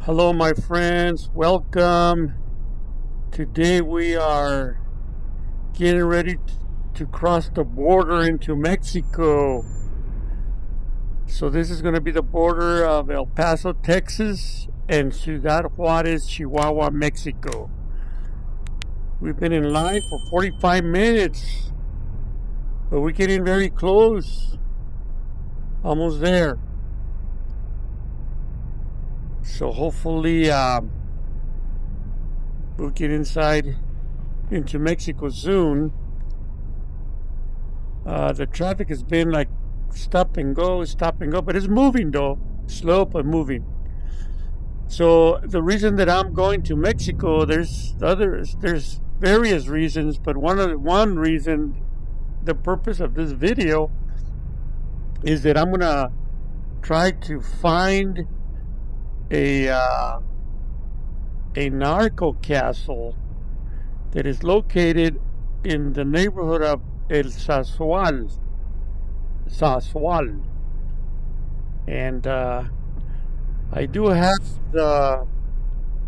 Hello, my friends. Welcome. Today we are getting ready to cross the border into Mexico. So this is going to be the border of El Paso, Texas, and Ciudad Juarez, Chihuahua, Mexico. We've been in line for 45 minutes, but we're getting very close. Almost there. So hopefully we'll get inside into Mexico soon. The traffic has been like stop and go, but it's moving though, slow but moving. So the reason that I'm going to Mexico, there's various reasons, but one reason, the purpose of this video is that I'm gonna try to find a narco-castle that is located in the neighborhood of El Sauzal. And I do have the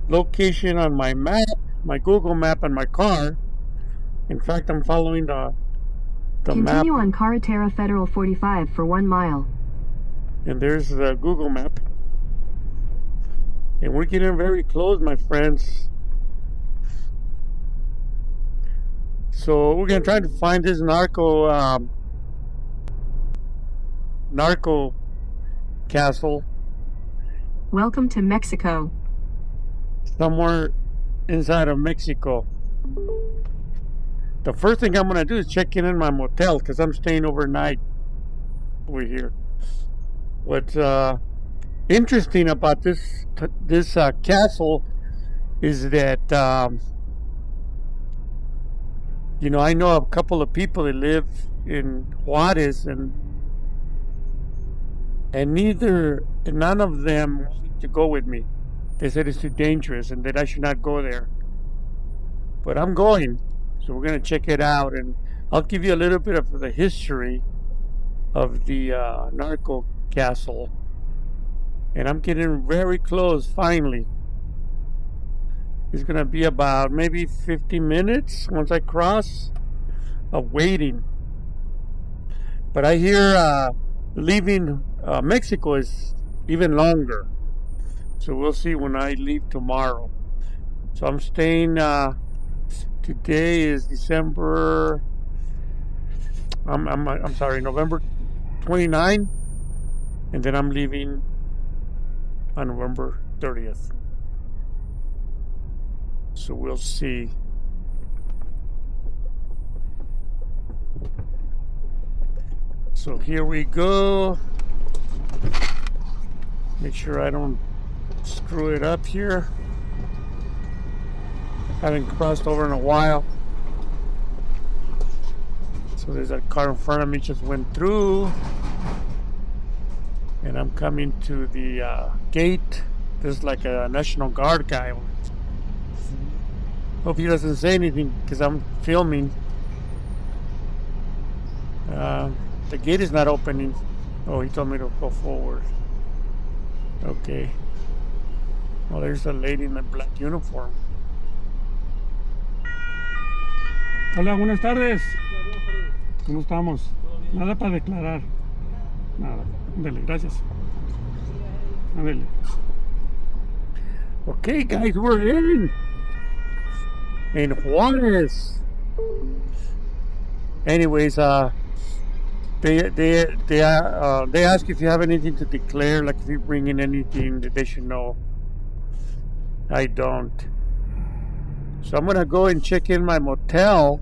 location on my map, my Google map on my car. In fact, I'm following the Continue map. Continue on Carretera Federal 45 for 1 mile. And there's the Google map. And we're getting very close, my friends. So we're gonna try to find this narco castle Welcome to Mexico. somewhere inside of Mexico. The first thing I'm gonna do is check in my motel because I'm staying overnight over here. What's interesting about this castle is that I know a couple of people that live in Juarez, and none of them wanted to go with me. They said it's too dangerous and that I should not go there. But I'm going, so we're gonna check it out, and I'll give you a little bit of the history of the narco castle. And I'm getting very close finally. It's gonna be about maybe 50 minutes once I cross of waiting. But I hear leaving Mexico is even longer. So we'll see when I leave tomorrow. So I'm staying, today is December, I'm sorry, November 29, and then I'm leaving on November 30th. So we'll see. So here we go. Make sure I don't screw it up here. Haven't crossed over in a while. So there's a car in front of me just went through. And I'm coming to the gate. There's like a National Guard guy. Hope he doesn't say anything because I'm filming. The gate is not opening. Oh, he told me to go forward. Okay. Well, there's a lady in a black uniform. Hola, buenas tardes. ¿Cómo estamos? Nada para declarar. Nada. Ándale, gracias. Ándale. Okay, guys, we're in Juarez. Anyways, they ask if you have anything to declare, like if you bring in anything that they should know. I don't. So I'm gonna go and check in my motel,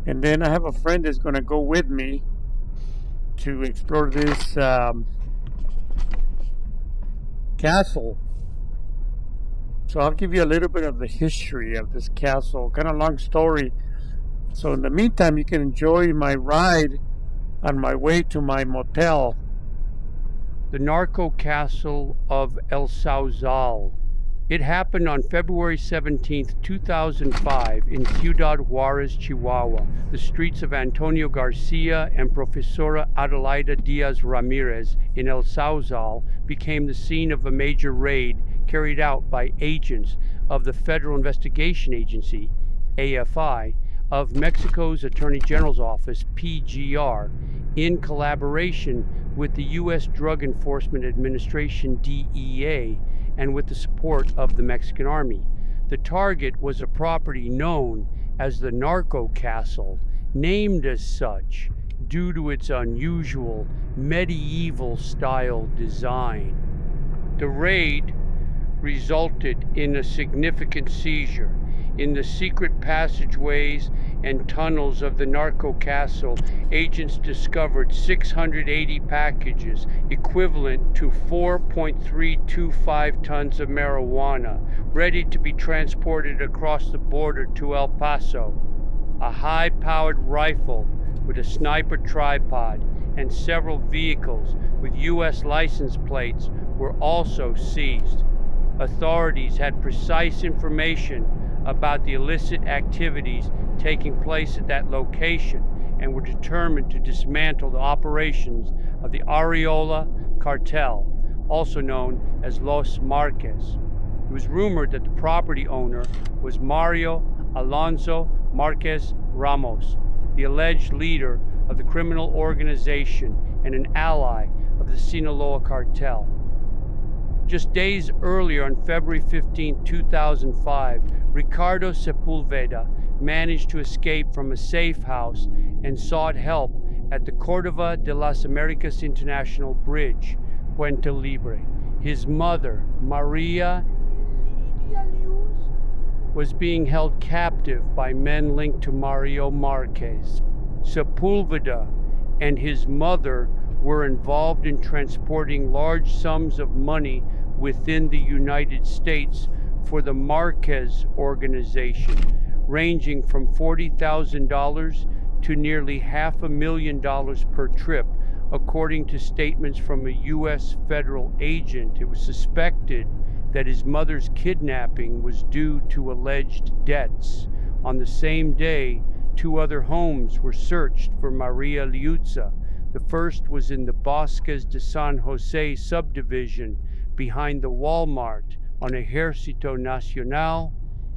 and then I have a friend that's gonna go with me to explore this castle. So I'll give you a little bit of the history of this castle, kind of long story. So in the meantime, you can enjoy my ride on my way to my motel. The narco-castle of El Sauzal. It happened on February 17, 2005 in Ciudad Juarez, Chihuahua. The streets of Antonio Garcia and Profesora Adelaida Diaz Ramirez in El Sauzal became the scene of a major raid carried out by agents of the Federal Investigation Agency, AFI, of Mexico's Attorney General's Office, PGR, in collaboration with the U.S. Drug Enforcement Administration, DEA, and with the support of the Mexican Army. The target was a property known as the narco-castle, named as such due to its unusual medieval-style design. The raid resulted in a significant seizure. In the secret passageways and tunnels of the narco-castle, agents discovered 680 packages, equivalent to 4.325 tons of marijuana, ready to be transported across the border to El Paso. A high-powered rifle with a sniper tripod and several vehicles with U.S. license plates were also seized. Authorities had precise information about the illicit activities taking place at that location and were determined to dismantle the operations of the Areola cartel, also known as Los Marques. It was rumored that the property owner was Mario Alonso Marquez Ramos, the alleged leader of the criminal organization and an ally of the Sinaloa cartel. Just days earlier, on February 15, 2005, Ricardo Sepulveda managed to escape from a safe house and sought help at the Cordova de las Americas International Bridge, Puente Libre. His mother, Maria, was being held captive by men linked to Mario Marquez. Sepulveda and his mother were involved in transporting large sums of money within the United States for the Marquez organization, ranging from $40,000 to nearly $500,000 per trip. According to statements from a U.S. federal agent, it was suspected that his mother's kidnapping was due to alleged debts. On the same day, 2 other homes were searched for Maria Liuzza. The first was in the Bosques de San Jose subdivision behind the Walmart on Ejército Nacional,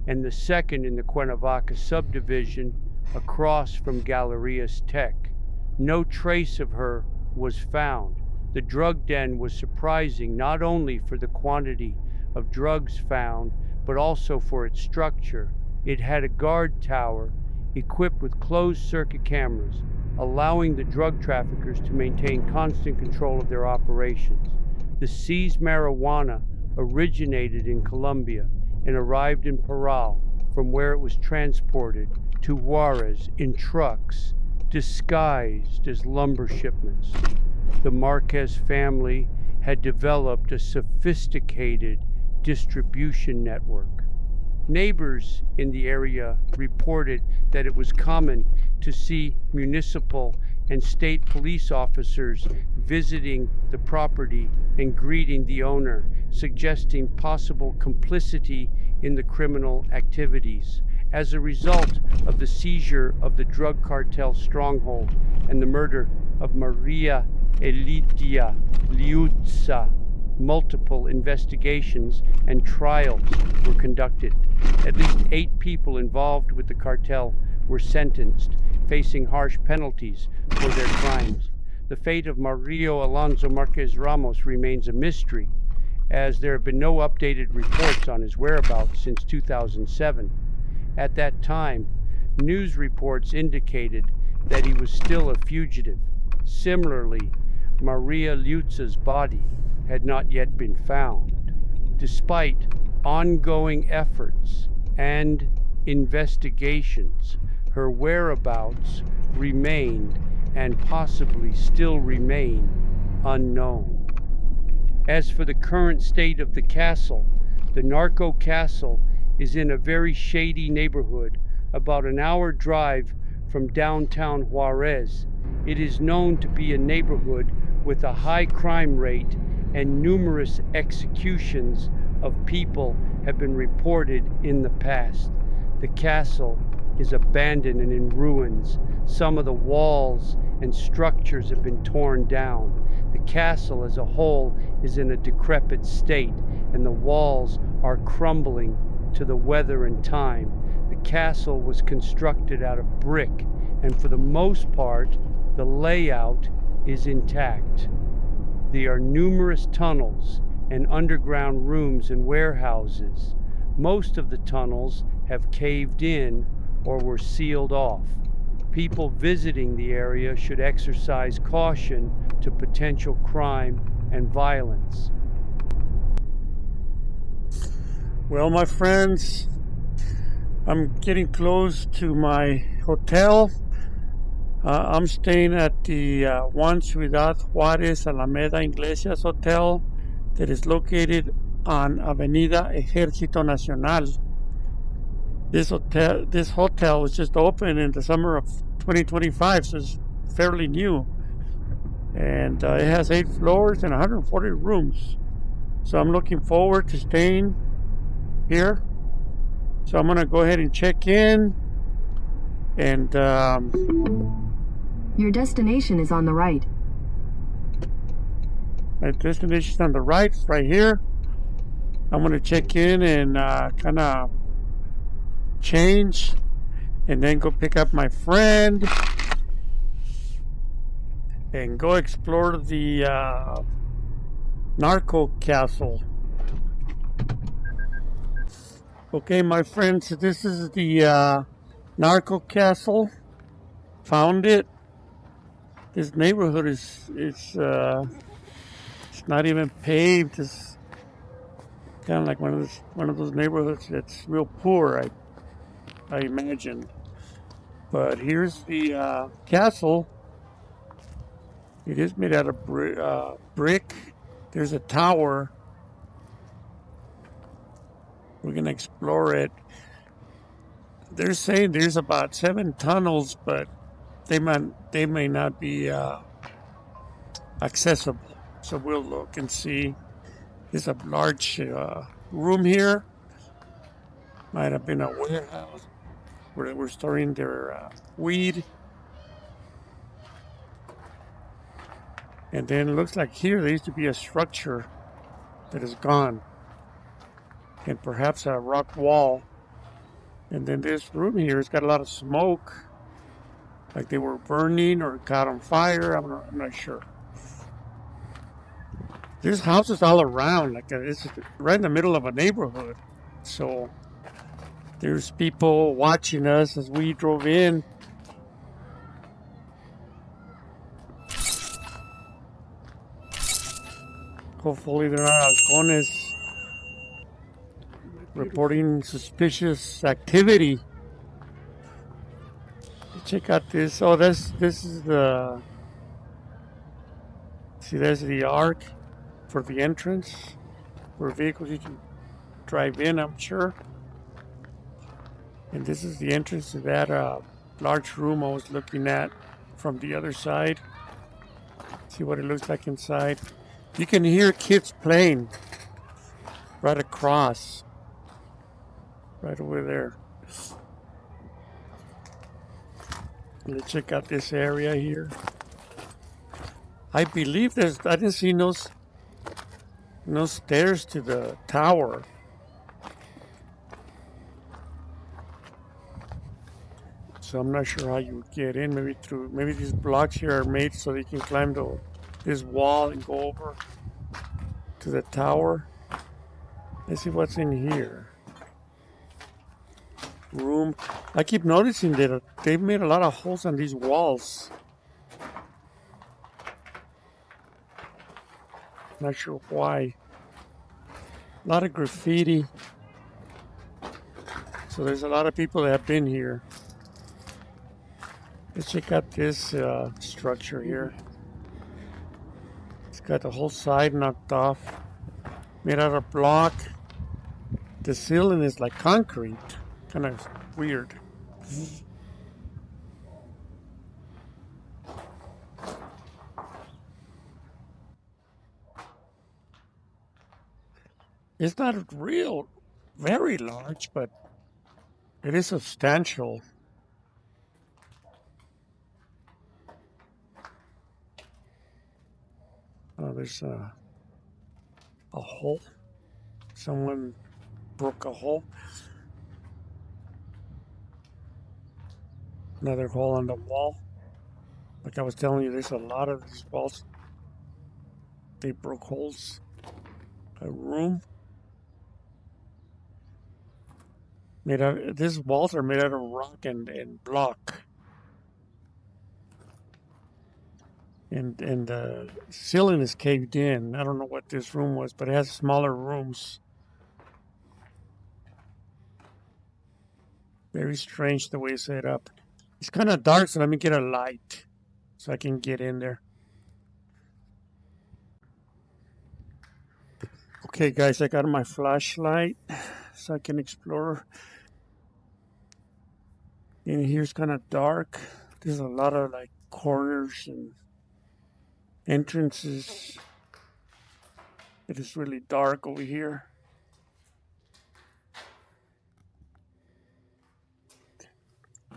and the second in the Cuernavaca subdivision across from Galerías Tech. No trace of her was found. The drug den was surprising not only for the quantity of drugs found, but also for its structure. It had a guard tower equipped with closed-circuit cameras, allowing the drug traffickers to maintain constant control of their operations. The seized marijuana originated in Colombia and arrived in Parral, from where it was transported to Juarez in trucks disguised as lumber shipments. The Marquez family had developed a sophisticated distribution network. Neighbors in the area reported that it was common to see municipal and state police officers visiting the property and greeting the owner, suggesting possible complicity in the criminal activities. As a result of the seizure of the drug cartel stronghold and the murder of Maria Elidia Liuzza, multiple investigations and trials were conducted. At least 8 people involved with the cartel were sentenced, facing harsh penalties for their crimes. The fate of Mario Alonso Marquez Ramos remains a mystery, as there have been no updated reports on his whereabouts since 2007. At that time, news reports indicated that he was still a fugitive. Similarly, Maria Liuzza's body had not yet been found. Despite ongoing efforts and investigations, her whereabouts remained and possibly still remain unknown. As for the current state of the castle, the narco-castle is in a very shady neighborhood, about an hour drive from downtown Juarez. It is known to be a neighborhood with a high crime rate, and numerous executions of people have been reported in the past. The castle is abandoned and in ruins. Some of the walls and structures have been torn down. The castle as a whole is in a decrepit state, and the walls are crumbling to the weather and time. The castle was constructed out of brick, and for the most part, the layout is intact. There are numerous tunnels and underground rooms and warehouses. Most of the tunnels have caved in or were sealed off. People visiting the area should exercise caution to potential crime and violence. Well, my friends, I'm getting close to my hotel. I'm staying at the One Ciudad Juarez Alameda Iglesias Hotel that is located on Avenida Ejército Nacional. This hotel was just opened in the summer of 2025, so it's fairly new. And it has 8 floors and 140 rooms. So I'm looking forward to staying here. So I'm going to go ahead and check in. And Your destination is on the right. my destination is on the right, it's right here. I'm going to check in and kind of change and then go pick up my friend and go explore the narco-castle. Okay, my friends, this is the narco-castle. Found it. This neighborhood is it's not even paved. It's kind of like one of those neighborhoods that's real poor, I imagine. But here's the castle. It is made out of brick. There's a tower. We're gonna explore it. They're saying there's about 7 tunnels, but they may not be accessible. So we'll look and see. There's a large room here. Might have been a warehouse where they were storing their weed. And then it looks like here there used to be a structure that is gone. And perhaps a rock wall. And then this room here has got a lot of smoke. Like they were burning or caught on fire. I'm not sure. There's houses all around. Like it's right in the middle of a neighborhood. So there's people watching us as we drove in. Hopefully they're not halcones reporting suspicious activity. Check out this. Oh, this is the. See, there's the arc for the entrance for vehicles you can drive in, I'm sure. And this is the entrance to that large room I was looking at from the other side. See what it looks like inside. You can hear kids playing right across, right over there. Let's check out this area here. I believe I didn't see no stairs to the tower. So I'm not sure how you would get in. Maybe these blocks here are made so you can climb this wall and go over to the tower. Let's see what's in here. Room. I keep noticing that they've made a lot of holes on these walls. Not sure why. A lot of graffiti. So there's a lot of people that have been here. Let's check out this structure here. It's got the whole side knocked off. Made out of block. The ceiling is like concrete. Kind of weird. It's not very large, but it is substantial. Oh, there's a hole. Someone broke a hole. Another hole on the wall. Like I was telling you, there's a lot of these walls. They broke holes. A room made out. These walls are made out of rock and block. And the ceiling is caved in. I don't know what this room was, but it has smaller rooms. Very strange the way it's set up. It's kind of dark, so let me get a light so I can get in there. Okay, guys, I got my flashlight so I can explore. In here's kind of dark. There's a lot of like corners and entrances. It is really dark over here.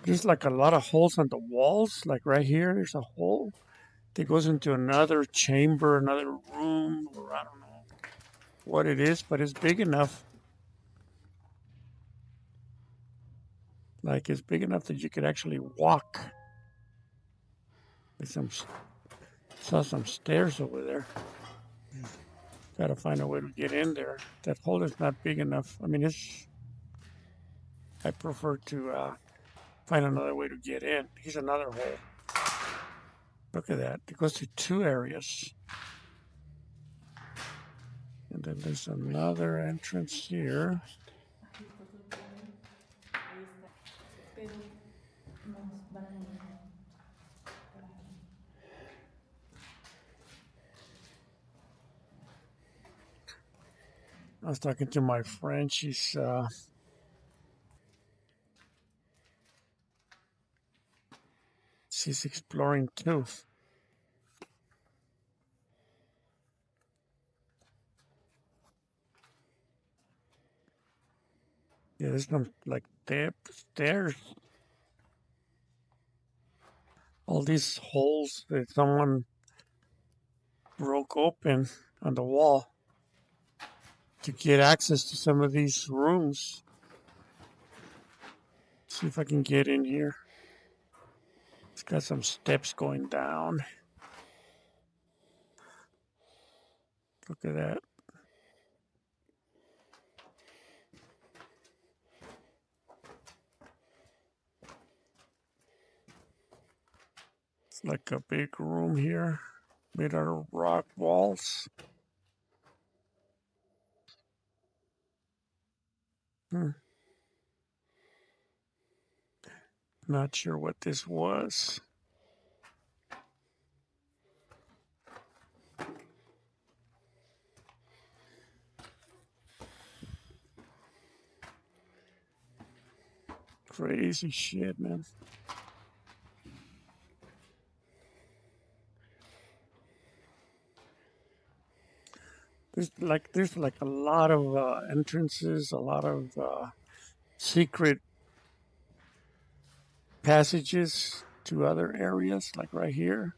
There's like a lot of holes on the walls. Like right here, there's a hole that goes into another chamber, another room, or I don't know what it is, but it's big enough. Like it's big enough that you could actually walk. There's saw some stairs over there. Gotta find a way to get in there. That hole is not big enough. I mean, I prefer to find another way to get in. Here's another hole. Look at that. It goes to two areas. And then there's another entrance here. I was talking to my friend. She's exploring too. Yeah, there's some like stairs. All these holes that someone broke open on the wall to get access to some of these rooms. See if I can get in here. It's got some steps going down. Look at that. It's like a big room here made out of rock walls. Not sure what this was. Crazy shit, man. There's like a lot of entrances, a lot of secret passages to other areas, like right here.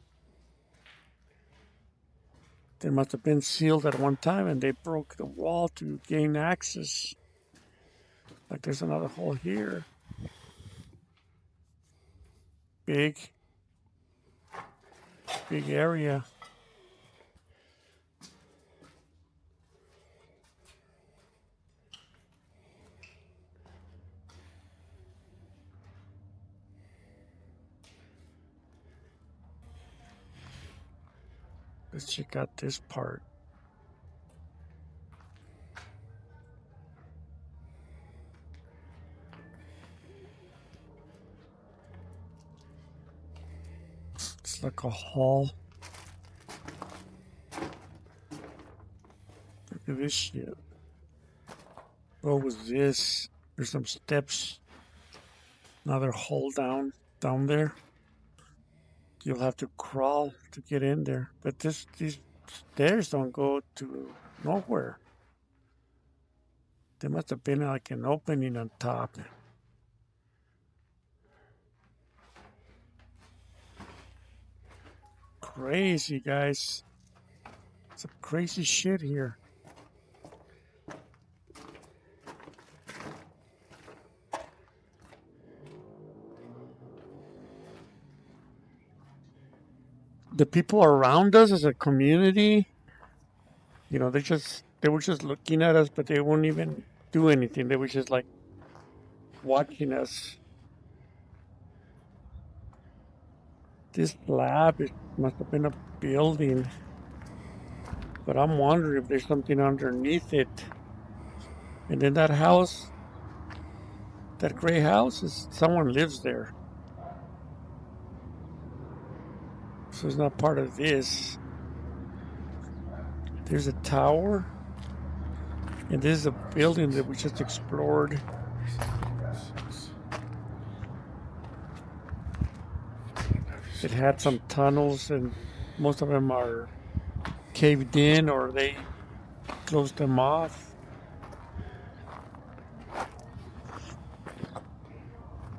They must have been sealed at one time and they broke the wall to gain access. Like there's another hole here. Big area. Let's check out this part. It's like a hall. Look at this shit. What was this? There's some steps. Another hole down there. You'll have to crawl to get in there. But these stairs don't go to nowhere. There must have been like an opening on top. Crazy, guys. Some crazy shit here. The people around us as a community, you know, they were just looking at us, but they won't even do anything. They were just like watching us. This lab, it must have been a building, but I'm wondering if there's something underneath it. And then that house, that gray house, is someone lives there. So it's not part of this. There's a tower, and this is a building that we just explored. It had some tunnels, and most of them are caved in or they closed them off.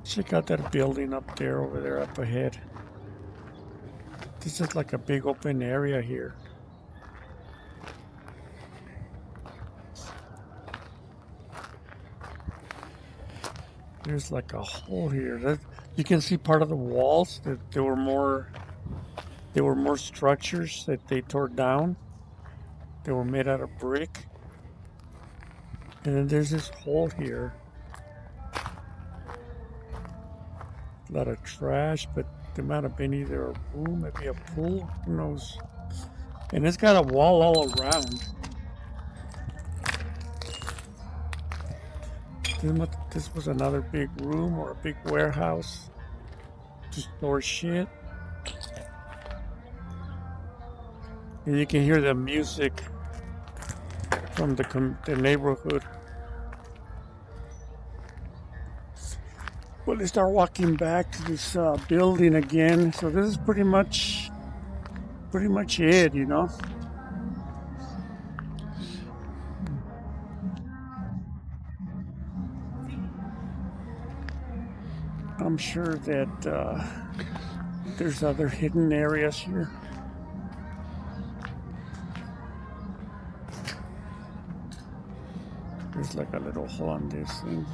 Check out that building up there, over there, up ahead. This is like a big open area here. There's like a hole here. You can see part of the walls. That there were more structures that they tore down. They were made out of brick. And then there's this hole here. A lot of trash, but there might have been either a room, maybe a pool, who knows. And it's got a wall all around. This was another big room or a big warehouse to store shit. And you can hear the music from the neighborhood. Well, they start walking back to this building again. So this is pretty much it, you know. I'm sure that there's other hidden areas here. There's like a little hole on this thing.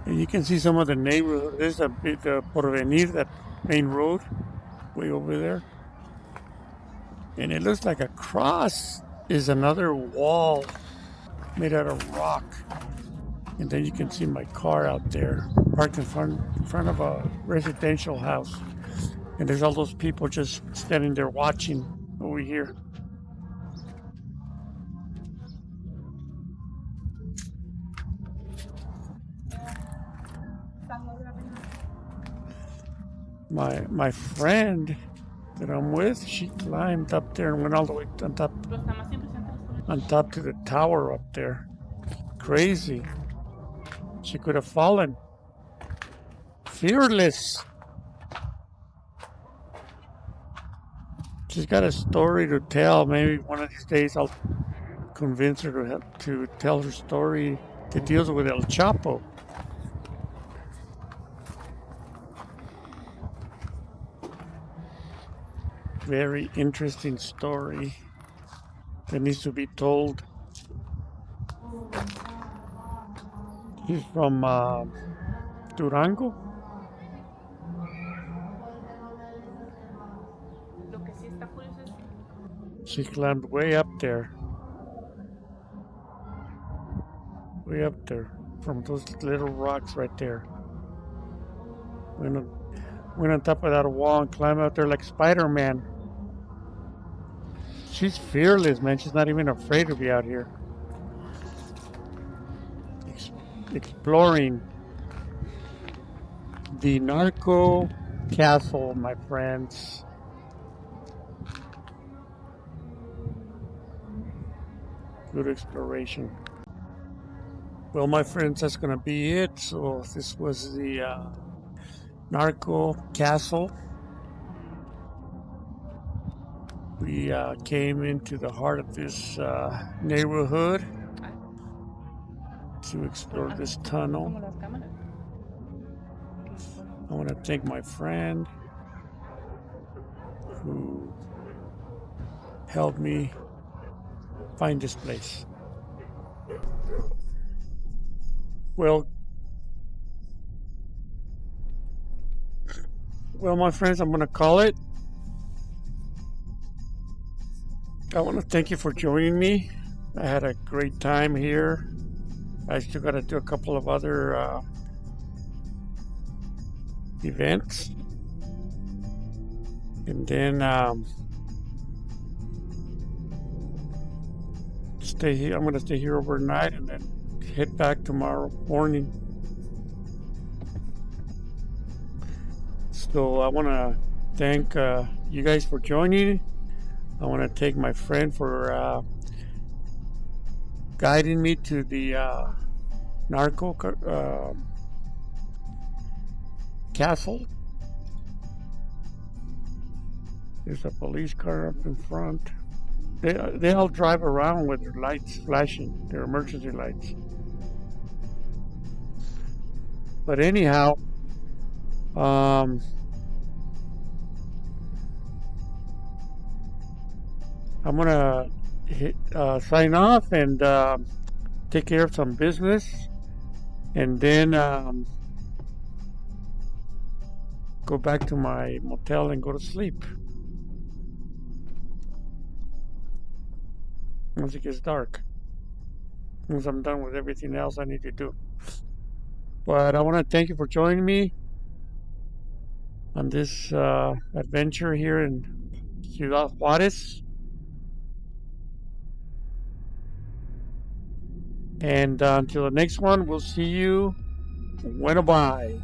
And you can see some of the neighborhood. There's a bit Porvenir, that main road, way over there. And it looks like across is another wall made out of rock. And then you can see my car out there, parked in front of a residential house. And there's all those people just standing there watching over here. My friend that I'm with, she climbed up there and went all the way on top to the tower up there. Crazy. She could have fallen. Fearless. She's got a story to tell. Maybe one of these days I'll convince her to tell her story that deals with El Chapo. Very interesting story that needs to be told. He's from Durango. She climbed way up there. Way up there. From those little rocks right there. Went on top of that wall and climbed out there like Spider-Man. She's fearless, man. She's not even afraid to be out here. Exploring the narco-castle, my friends. Good exploration. Well, my friends, that's going to be it. So this was the narco-castle. We came into the heart of this neighborhood to explore this tunnel. I want to thank my friend who help me find this place. Well, my friends, I'm going to call it. I want to thank you for joining me. I had a great time here. I still got to do a couple of other events. And then stay here. I'm going to stay here overnight and then head back tomorrow morning. So I want to thank you guys for joining. I want to thank my friend for guiding me to the narco-castle. There's a police car up in front. They all drive around with their lights flashing, their emergency lights. But anyhow, I'm gonna sign off and take care of some business, and then go back to my motel and go to sleep once it gets dark. Once I'm done with everything else I need to do. But I want to thank you for joining me on this adventure here in Ciudad Juarez. And until the next one, we'll see you. Bueno, bye.